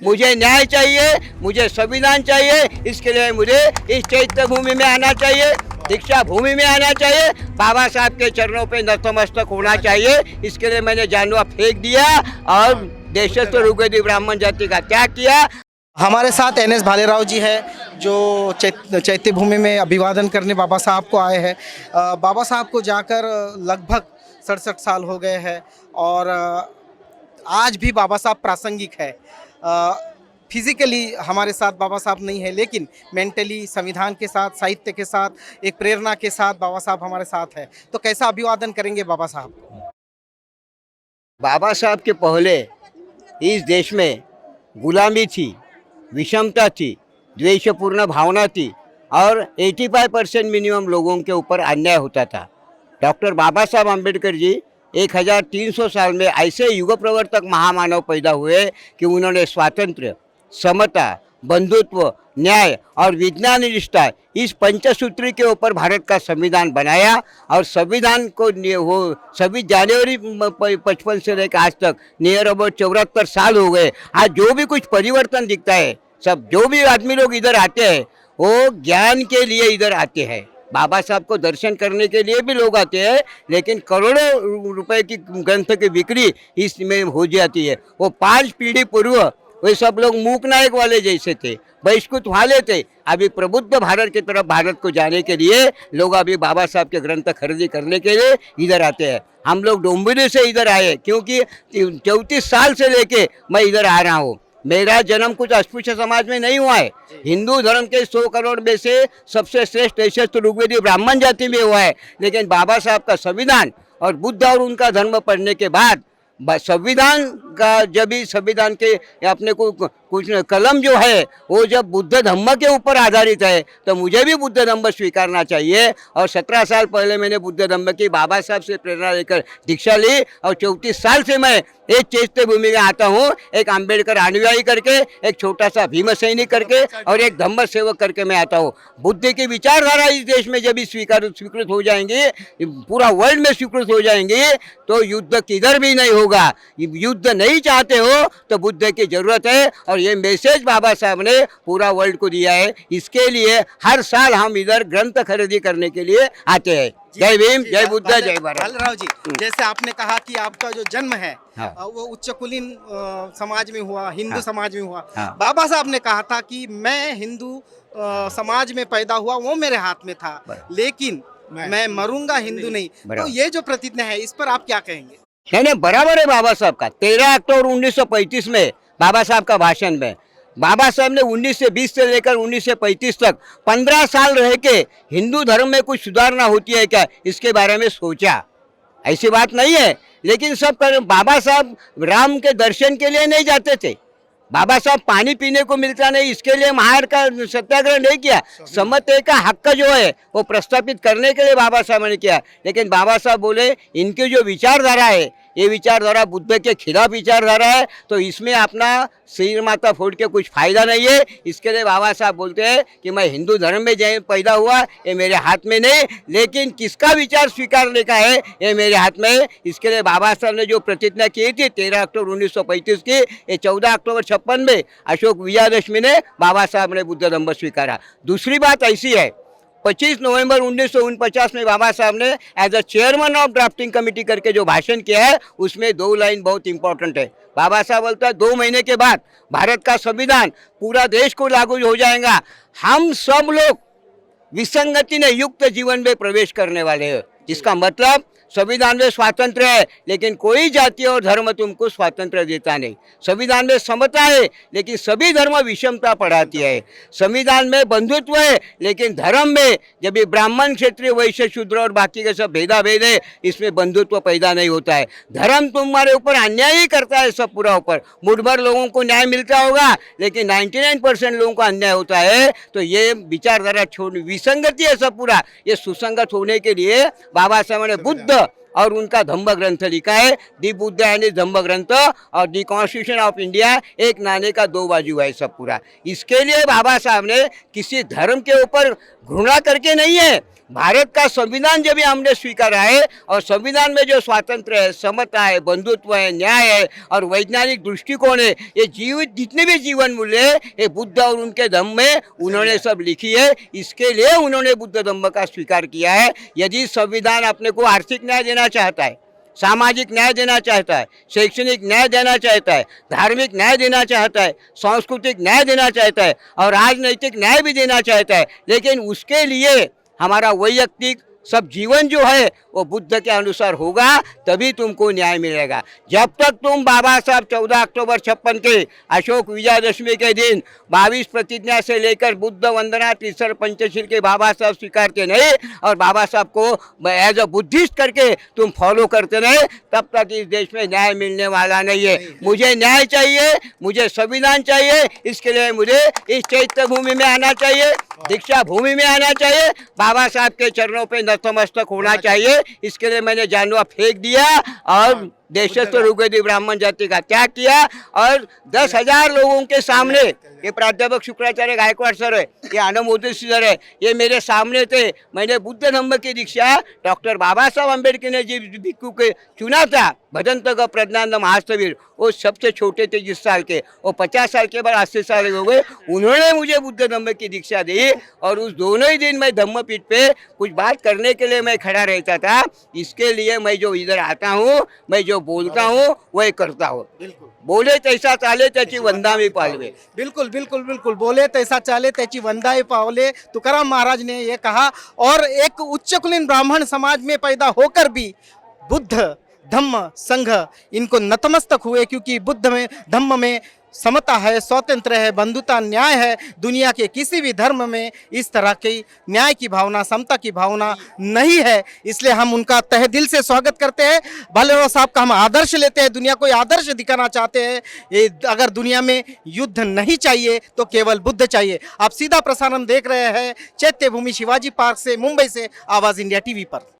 मुझे न्याय चाहिए, मुझे संविधान चाहिए। इसके लिए मुझे इस चैत्य भूमि में आना चाहिए, दीक्षा भूमि में आना चाहिए, बाबा साहब के चरणों पे नतमस्तक होना चाहिए। इसके लिए मैंने जानवा फेंक दिया और देशस्थ ऋग्वेदी ब्राह्मण जाति का त्याग किया। हमारे साथ NS भालेराव जी है जो चैत्य भूमि में अभिवादन करने बाबा साहब को आए हैं। बाबा साहब को जाकर लगभग 67 साल हो गए हैं और आज भी बाबा साहब प्रासंगिक है। फिजिकली हमारे साथ बाबा साहब नहीं है, लेकिन मेंटली संविधान के साथ, साहित्य के साथ, एक प्रेरणा के साथ बाबा साहब हमारे साथ है। तो कैसा अभिवादन करेंगे बाबा साहब को? बाबा साहब के पहले इस देश में गुलामी थी, विषमता थी, द्वेषपूर्ण भावना थी और 85% मिनिमम लोगों के ऊपर अन्याय होता था। डॉक्टर बाबा साहब अम्बेडकर जी 1300 साल में ऐसे युग प्रवर्तक महामानव पैदा हुए कि उन्होंने स्वातंत्र्य, समता, बंधुत्व, न्याय और विज्ञान निष्ठा इस पंचसूत्री के ऊपर भारत का संविधान बनाया। और संविधान को वो सभी जनवरी 55 से लेकर आज तक नियर अबाउट 74 साल हो गए। आज जो भी कुछ परिवर्तन दिखता है, सब जो भी आदमी लोग इधर आते हैं वो ज्ञान के लिए इधर आते हैं। बाबा साहब को दर्शन करने के लिए भी लोग आते हैं, लेकिन करोड़ों रुपए की ग्रंथ की बिक्री इसमें हो जाती है। वो 5 पीढ़ी पूर्व वे सब लोग मूक नायक वाले जैसे थे, बहिष्कृत वाले थे। अभी प्रबुद्ध भारत की तरफ भारत को जाने के लिए लोग अभी बाबा साहब के ग्रंथ खरीदी करने के लिए इधर आते हैं। हम लोग डोंबिवली से इधर आए क्योंकि 34 साल से लेके मैं इधर आ रहा हूँ। मेरा जन्म कुछ अस्पृश्य समाज में नहीं हुआ है। हिंदू धर्म के 100 करोड़ में से सबसे श्रेष्ठ देशस्थ ऋग्वेदी ब्राह्मण जाति में हुआ है। लेकिन बाबा साहब का संविधान और बुद्ध और उनका धर्म पढ़ने के बाद संविधान का जब भी संविधान के अपने को कुछ कलम जो है वो जब बुद्ध धम्म के ऊपर आधारित है तो मुझे भी बुद्ध धम्म स्वीकारना चाहिए। और 17 साल पहले मैंने बुद्ध धम्म की बाबा साहब से प्रेरणा लेकर दीक्षा ली और 34 साल से मैं एक चैत्य भूमि में आता हूँ, एक अम्बेडकर अनुयायी करके, एक छोटा सा भीम सैनिक करके और एक धम्म सेवक करके मैं आता हूँ। बुद्ध की विचारधारा इस देश में जब भी स्वीकृत हो जाएंगी, पूरा वर्ल्ड में स्वीकृत हो जाएंगी, तो युद्ध किधर भी नहीं होगा। युद्ध नहीं चाहते हो तो बुद्ध की जरूरत है और ये मैसेज बाबा साहब ने पूरा वर्ल्ड को दिया है। इसके लिए हर साल हम इधर ग्रंथ खरीदी करने के लिए आते हैं। जय भीम, जय बुद्ध, जय भारत। भालेराव जी, जैसे आपने कहा कि आपका जो जन्म है हाँ। वो उच्च कुलीन समाज में हुआ, हिंदू हाँ। समाज में हुआ। हाँ। बाबा साहब ने कहा था कि मैं हिंदू समाज में पैदा हुआ, वो मेरे हाथ में था, लेकिन मैं मरूंगा हिंदू नहीं। तो ये जो प्रतिज्ञा है, इस पर आप क्या कहेंगे? नहीं, बराबर है बाबा साहब का। 13 अक्टूबर 1935 में बाबा साहब का भाषण में बाबा साहब ने 1920 से लेकर 1935 तक 15 साल रह के हिंदू धर्म में कुछ सुधारना होती है क्या, इसके बारे में सोचा। ऐसी बात नहीं है, लेकिन सब बाबा साहब राम के दर्शन के लिए नहीं जाते थे। बाबा साहब पानी पीने को मिलता नहीं इसके लिए महार का सत्याग्रह नहीं किया। समते का हक जो है वो प्रस्थापित करने के लिए बाबा साहब ने किया। लेकिन बाबा साहब बोले इनकी जो विचारधारा है ये विचारधारा बुद्ध के खिलाफ विचारधारा है, तो इसमें अपना सिर माथा फोड़ के कुछ फायदा नहीं है। इसके लिए बाबा साहब बोलते हैं कि मैं हिंदू धर्म में पैदा हुआ, ये मेरे हाथ में नहीं, लेकिन किसका विचार स्वीकारने का है ये मेरे हाथ में है। इसके लिए बाबा साहब ने जो प्रतिज्ञा की थी 13 अक्टूबर 1935 की, ये 14 अक्टूबर 56 में अशोक विजयादशमी ने बाबा साहब ने बुद्ध धम्म स्वीकारा। दूसरी बात ऐसी है, 25 नवंबर 1949 में बाबा साहब ने as a chairman of drafting committee करके जो भाषण किया है उसमें 2 लाइन बहुत इंपॉर्टेंट है। बाबा साहब बोलता है 2 महीने के बाद भारत का संविधान पूरा देश को लागू हो जाएगा। हम सब लोग विसंगति ने युक्त जीवन में प्रवेश करने वाले हैं, जिसका मतलब संविधान में स्वातंत्र्य है लेकिन कोई जाति और धर्म तुमको स्वातंत्र्य देता नहीं। संविधान में समता है लेकिन सभी धर्म विषमता पढ़ाती है। संविधान में बंधुत्व है लेकिन धर्म में जब भी ब्राह्मण, क्षत्रिय, वैश्य, शूद्र और बाकी के सब भेदाभेद है, इसमें बंधुत्व पैदा नहीं होता है। धर्म तुम्हारे ऊपर अन्याय ही करता है, सब पूरा ऊपर मुठभर लोगों को न्याय मिलता होगा लेकिन 99% लोगों को अन्याय होता है। तो ये विचारधारा छोड़ विसंगति है सब पूरा। ये सुसंगत होने के लिए बाबा साहब ने बुद्ध और उनका धम्म ग्रंथ लिखा है, दी बुद्ध एंड धम्म ग्रंथ और दी कॉन्स्टिट्यूशन ऑफ इंडिया। एक नाणे का 2 बाजू है सब पूरा। इसके लिए बाबा साहब ने किसी धर्म के ऊपर घृणा करके नहीं है। भारत का संविधान जब भी हमने स्वीकारा है और संविधान में जो स्वातंत्र्य है, समता है, बंधुत्व है, न्याय है और वैज्ञानिक दृष्टिकोण है, ये जीवित जितने भी जीवन मूल्य है ये बुद्ध और उनके धम्म में उन्होंने सब लिखी है। इसके लिए उन्होंने बुद्ध धम्म का स्वीकार किया है। यदि संविधान अपने को आर्थिक न्याय देना चाहता है, सामाजिक न्याय देना चाहता है, शैक्षणिक न्याय देना चाहता है, धार्मिक न्याय देना चाहता है, सांस्कृतिक न्याय देना चाहता है और राजनैतिक न्याय भी देना चाहता है, लेकिन उसके लिए हमारा वैयक्तिक सब जीवन जो है वो बुद्ध के अनुसार होगा, तभी तुमको न्याय मिलेगा। जब तक तुम बाबा साहब 14 अक्टूबर 56 के अशोक विजयदशमी के दिन 22 प्रतिज्ञा से लेकर बुद्ध वंदना तीसर पंचशील के बाबा साहब स्वीकारते नहीं और बाबा साहब को एज अ बुद्धिस्ट करके तुम फॉलो करते नहीं, तब तक इस देश में न्याय मिलने वाला नहीं है। मुझे न्याय चाहिए, मुझे संविधान चाहिए, इसके लिए मुझे इस चैत्य भूमि में आना चाहिए, दीक्षा भूमि में आना चाहिए, बाबा साहब के चरणों पे नतमस्तक होना चाहिए। इसके लिए मैंने जानवा फेंक दिया और देशस्थ रुगदी ब्राह्मण जाति का त्याग किया और 10,000 लोगों के सामने, ये प्राध्यापक शुक्राचार्य गायकवाड़ सर है, ये आनंद मोदी सर है, ये मेरे सामने थे। मैंने बुद्ध धम्म की दीक्षा डॉक्टर बाबा साहब अम्बेडकर ने जिस भिक्खु के चुना था, भजंत का प्रज्ञानंद महास्तवीर, वो सबसे छोटे थे 20 साल के, वो 50 साल के बाद 80 साल हो गए, उन्होंने मुझे बुद्ध धम्म की दीक्षा दी और उस दोनों ही दिन मैं धम्म पीठ पे कुछ बात करने के लिए मैं खड़ा रहता था। इसके लिए मैं जो इधर आता हूँ, मैं जो बोलता हूँ वही करता हूँ। बोले तैसा चाले त्याची वंदावी पालवे। बिल्कुल बिल्कुल बिल्कुल, बोले तैसा चाले त्याची वंदाई पावले, तुकाराम महाराज ने ये कहा। और एक उच्च कुलीन ब्राह्मण समाज में पैदा होकर भी बुद्ध धम्म संघ इनको नतमस्तक हुए, क्योंकि बुद्ध में धम्म में समता है, स्वतंत्र है, बंधुता, न्याय है। दुनिया के किसी भी धर्म में इस तरह की न्याय की भावना, समता की भावना नहीं है। इसलिए हम उनका तहे दिल से स्वागत करते हैं। भालेराव साहब का हम आदर्श लेते हैं, दुनिया को आदर्श दिखाना चाहते हैं। ये अगर दुनिया में युद्ध नहीं चाहिए तो केवल बुद्ध चाहिए। आप सीधा प्रसारण देख रहे हैं चैत्य भूमि शिवाजी पार्क से, मुंबई से, आवाज़ इंडिया टीवी पर।